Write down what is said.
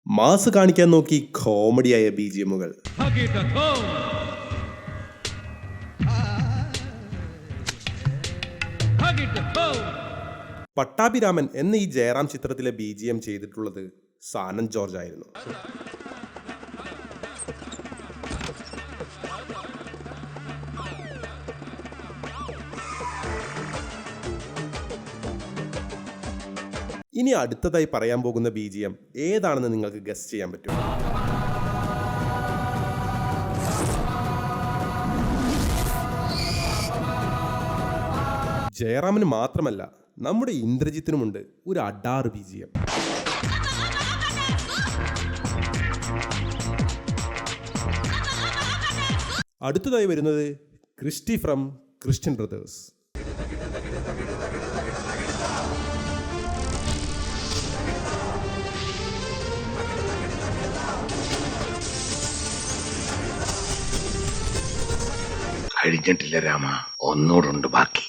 Mass കാണിക്കാൻ നോക്കി കോമഡിയായ BGMകൾ. പട്ടാഭിരാമൻ എന്ന ഈ ജയറാം ചിത്രത്തിലെ BGM ചെയ്തിട്ടുള്ളത് സാനന്ദ് ജോർജ് ആയിരുന്നു. ഇനി അടുത്തതായി പറയാൻ പോകുന്ന BGM ഏതാണെന്ന് നിങ്ങൾക്ക് ഗസ് ചെയ്യാൻ പറ്റും. ജയറാമിന് മാത്രമല്ല, നമ്മുടെ ഇന്ദ്രജിത്തിനുമുണ്ട് ഒരു അഡാറ് BGM. അടുത്തതായി വരുന്നത് ക്രിസ്റ്റി ഫ്രം ക്രിസ്ത്യൻ ബ്രദേഴ്സ്. കഴിഞ്ഞിട്ടില്ല രാമ, ഒന്നൂടുണ്ട് ബാക്കി.